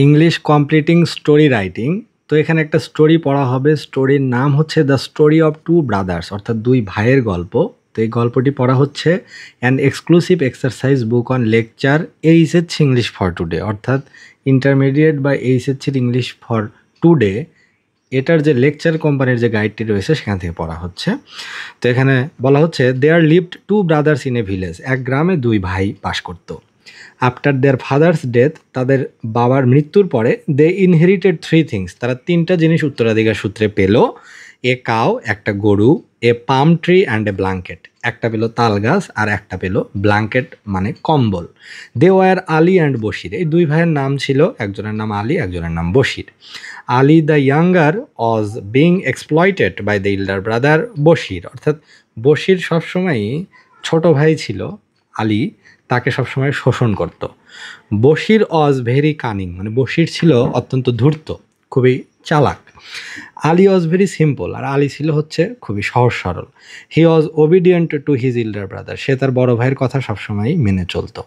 English completing story writing. তো এখানে একটা স্টোরি পড়া হবে। স্টোরির নাম হচ্ছে the story of two brothers, অর্থাৎ দুই ভাইয়ের গল্প। তো এই গল্পটি পড়া হচ্ছে an exclusive exercise book on lecture HS English for today, অর্থাৎ ইন্টারমিডিয়েট বা এইচএস ইংলিশ ফর টুডে এটার যে লেকচার কোম্পানির যে গাইডটি রয়েছে সেখান থেকে পড়া হচ্ছে। তো এখানে বলা হচ্ছে there lived two brothers in a village, এক গ্রামে দুই ভাই বাস করত। আফটার দেয়ার ফাদার্স ডেথ, তাদের বাবার মৃত্যুর পরে দে ইনহেরিটেড থ্রি থিংস, তারা তিনটা জিনিস উত্তরাধিকার সূত্রে পেল। এ কাউ, একটা গরু, a palm tree and a blanket, একটা পেল তাল গাছ আর একটা পেল ব্ল্যাঙ্কেট মানে কম্বল। They were Ali and Bashir, এই দুই ভাইয়ের নাম ছিল, একজনের নাম আলী, একজনের নাম Bashir. Ali the younger was being exploited by the elder brother Bashir, অর্থাৎ বশির সবসময়ই ছোট ভাই ছিল আলী, তাকে সবসময় শোষণ করত। বশির ওয়াজ ভেরি কানিং, মানে বশির ছিল অত্যন্ত ধূর্ত, খুবই চালাক। আলী ওয়াজ ভেরি সিম্পল, আর আলী ছিল হচ্ছে খুবই সহজ সরল। He was obedient to his elder brother, সে তার বড় ভাইয়ের কথা সবসময় মেনে চলতো।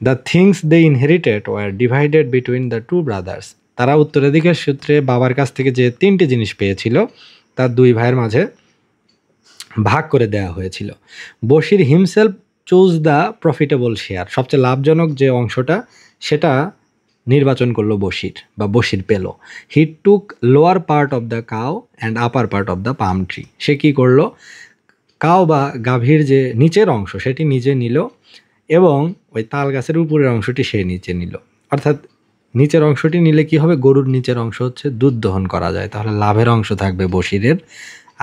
The things they inherited were divided between the two brothers, তারা উত্তরাধিকার সূত্রে বাবার কাছ থেকে যে তিনটি জিনিস পেয়েছিল তার দুই ভাইয়ের মাঝে ভাগ করে দেওয়া হয়েছিল। Bashir himself choose the profitable share, সবচেয়ে লাভজনক যে অংশটা সেটা নির্বাচন করলো বশির, বা বশির পেল। He took lower part of the cow and upper part of the palm tree, সে কী করলো, কাউ বা গাভীর যে নিচের অংশ সেটি নিজে নিল এবং ওই তাল গাছের উপরের অংশটি সে নিচে নিল। অর্থাৎ নিচের অংশটি নিলে কি হবে, গরুর নিচের অংশ হচ্ছে দুধ দহন করা যায়, তাহলে লাভের অংশ থাকবে বশিরের।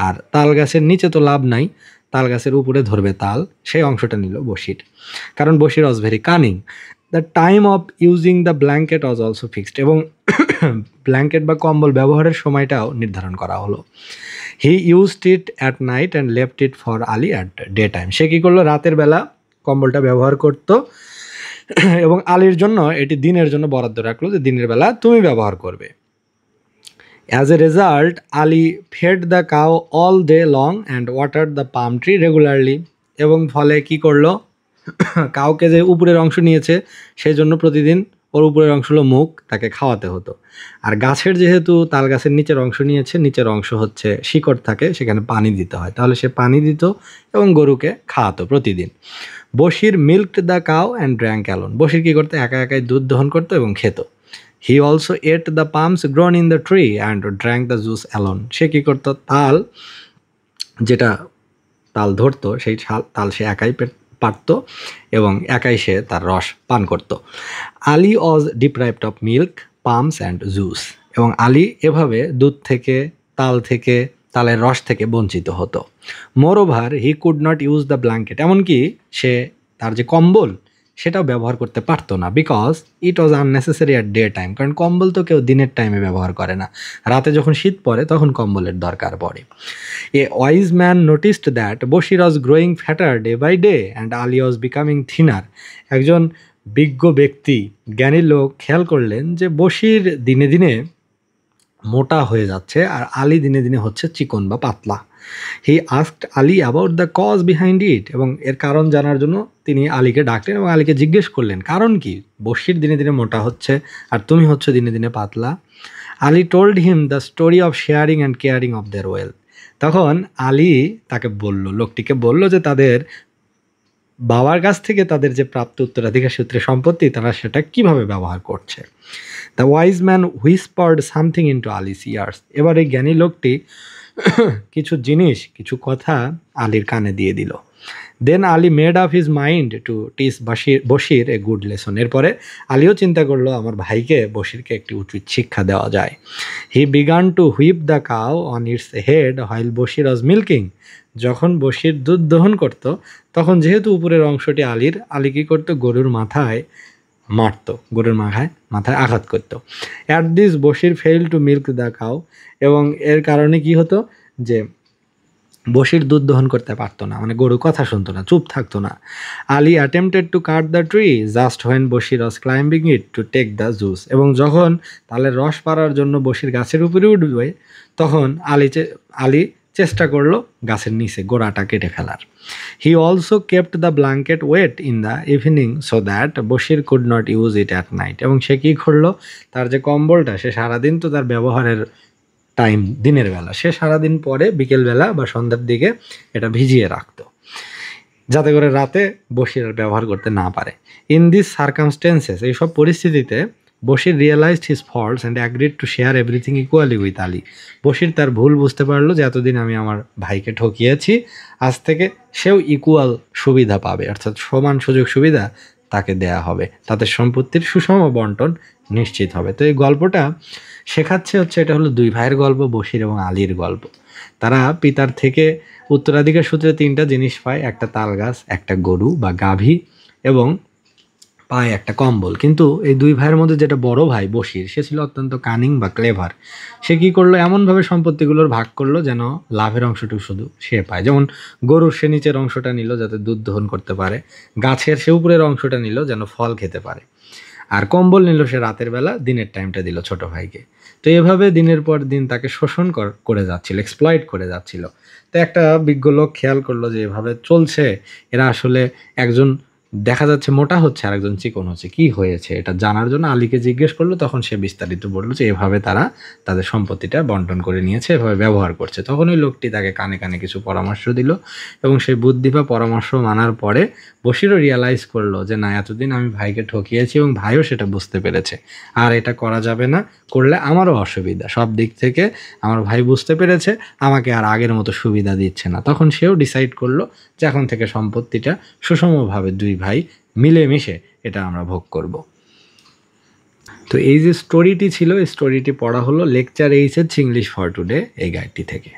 আর তাল গাছের নিচে তো লাভ নাই, তাল গাছের উপরে ধরবে তাল, সেই অংশটা নিল বশির, কারণ Bashir was very cunning. The time of using the blanket was also fixed, এবং ব্ল্যাঙ্কেট বা কম্বল ব্যবহারের সময়টাও নির্ধারণ করা হলো। He used it at night and left it for Ali at day time, সে কী করলো, রাতের বেলা কম্বলটা ব্যবহার করতো এবং আলীর জন্য এটি দিনের জন্য বরাদ্দ রাখলো যে দিনের বেলা তুমি ব্যবহার করবে। As a result Ali fed the cow all day long and water the palm tree regularly, এবং ফলে কি করলো, কাউকে যে উপরের অংশ নিয়েছে সেই জন্য প্রতিদিন ওর উপরের অংশ হলো মুখ, তাকে খাওয়াতে হতো। আর গাছের যেহেতু তাল গাছের নিচের অংশ নিয়েছে, নিচের অংশ হচ্ছে শিকড় থাকে, সেখানে পানি দিতে হয়, তাহলে সে পানি দিত এবং গরুকে খাওয়াতো প্রতিদিন। Bashir milked the cow and drank alone, Bashir কী করতো, একা একাই দুধ দহন করতো এবং খেত। He also ate the palms grown in the tree and drank the juice alone, সে কী করতো, তাল যেটা তাল ধরতো সেই তাল সে একাই পারত এবং একাই সে তার রস পান করত। Ali was deprived of milk, palms and juice, এবং আলী এভাবে দুধ থেকে, তাল থেকে, তালের রস থেকে বঞ্চিত হতো। মোর over he could not use the blanket, এমনকি সে তার যে কম্বল সেটাও ব্যবহার করতে পারতো না, because it was unnecessary at day time, কারণ কম্বল তো কেউ দিনের টাইমে ব্যবহার করে না, রাতে যখন শীত পড়ে তখন কম্বলের দরকার পড়ে। A wise man noticed that Bashir was growing fatter day by day and Ali was becoming thinner, একজন বিজ্ঞ ব্যক্তি, জ্ঞানী লোক খেয়াল করলেন যে বশির দিনে দিনে মোটা হয়ে যাচ্ছে আর আলী দিনে দিনে হচ্ছে চিকন বা পাতলা। He asked Ali about the cause behind it, এবং এর কারণ জানার জন্য তিনি আলীকে ডাকলেন এবং আলীকে জিজ্ঞেস করলেন কারণ কি, বশির দিনে দিনে মোটা হচ্ছে আর তুমি হচ্ছে দিনে দিনে পাতলা। Ali told him the story of sharing and caring of their wealth, তখন আলী তাকে বলল, লোকটিকে বলল যে তাদের বাবার কাছ থেকে তাদের যে প্রাপ্ত উত্তরাধিকার সূত্রে সম্পত্তি তারা সেটা কিভাবে ব্যবহার করছে। The wise man whispered something into Ali's ears, এবার এই জ্ঞানী লোকটি কিছু জিনিস, কিছু কথা আলীর কানে দিয়ে দিল। Then Ali made up his mind to teach Bashir a good lesson, এরপরে আলীও চিন্তা করলো আমার ভাইকে, বশিরকে একটি উচিত শিক্ষা দেওয়া যায়। He began to whip the cow on it's head while Bashir was milking, যখন বশির দুধ দহন করত তখন যেহেতু উপরের অংশটি আলীর, আলী কী করতো, গরুর মাথায় মারতো, গরুর মাথায় আঘাত করত। At this Bashir fail to milk the cow, এবং এর কারণে কি হতো যে বশির দুধ দহন করতে পারতো না, মানে গরু কথা শুনতো না, চুপ থাকতো না। Ali attempted to cut the tree just when Bashir was climbing it to take the juice, এবং যখন তালের রস পাড়ার জন্য বশির গাছের উপরে উঠবে তখন আলী চেষ্টা করলো গাছের নিচে গোড়াটা কেটে ফেলার। He also kept the blanket wet in the evening so that Bashir could not use it at night. এবং সে কী করলো, তার যে কম্বলটা সে সারাদিন তো তার ব্যবহারের টাইম দিনের বেলা, সে সারাদিন পরে বিকেলবেলা বা সন্ধ্যার দিকে এটা ভিজিয়ে রাখতো যাতে করে রাতে বশির আর ব্যবহার করতে না পারে। ইন দিস সার্কামস্টেন্সেস, এইসব পরিস্থিতিতে Bashir realised his faults and agreed to share everything equally with Ali. Bashir তার ভুল বুঝতে পারলো যে এতদিন আমি আমার ভাইকে ঠকিয়েছি, আজ থেকে সেও ইকুয়াল সুবিধা পাবে, অর্থাৎ সমান সুযোগ সুবিধা তাকে দেয়া হবে, তাদের সম্পত্তির সুষম বন্টন নিশ্চিত হবে। তো এই গল্পটা শেখাচ্ছে হচ্ছে এটা হলো দুই ভাইয়ের গল্প, বশির এবং আলীর গল্প। তারা পিতার থেকে উত্তরাধিকার সূত্রে 3টা জিনিস পায়, একটা তাল গাছ, একটা গরু বা গাভী এবং পায় একটা কম্বল। কিন্তু এই দুই ভাইয়ের মধ্যে যেটা বড় ভাই বশির, সে ছিল অত্যন্ত কানিং বা ক্লেভার। সে কী করলো, এমনভাবে সম্পত্তিগুলোর ভাগ করলো যেন লাভের অংশটুকু শুধু সে পায়। যেমন গরুর সে নিচের অংশটা নিল যাতে দুধ দহন করতে পারে, গাছের সে উপরের অংশটা নিল যেন ফল খেতে পারে, আর কম্বল নিল সে রাতের বেলা, দিনের টাইমটা দিল ছোট ভাইকে। তো এভাবে দিনের পর দিন তাকে শোষণ করে যাচ্ছিল, এক্সপ্লয়েট করে যাচ্ছিল। তো একটা বিজ্ঞ লোক খেয়াল করলো যে এভাবে চলছে, এরা আসলে একজন দেখা যাচ্ছে মোটা হচ্ছে আর একজন চিকন হচ্ছে, কি হয়েছে এটা জানার জন্য আলীকে জিজ্ঞেস করলো। তখন সে বিস্তারিত বললো যে এভাবে তারা তাদের সম্পত্তিটা বন্টন করে নিয়েছে, এভাবে ব্যবহার করছে। তখন ওই লোকটি তাকে কানে কানে কিছু পরামর্শ দিল এবং সেই বুদ্ধি বা পরামর্শ মানার পরে বশিরও রিয়ালাইজ করলো যে না, এতদিন আমি ভাইকে ঠকিয়েছি এবং ভাইও সেটা বুঝতে পেরেছে, আর এটা করা যাবে না, করলে আমারও অসুবিধা, সব দিক থেকে আমার ভাই বুঝতে পেরেছে, আমাকে আর আগের মতো সুবিধা দিচ্ছে না। তখন সেও ডিসাইড করলো যে এখন থেকে সম্পত্তিটা সুষমভাবে দুই ভাই মিলেমিশে এটা আমরা ভোগ করব। তো এই যে স্টোরিটি ছিল, এই স্টোরিটি পড়া হলো লেকচার 8 ইংলিশ ফর টুডে এই গাইডটি থেকে।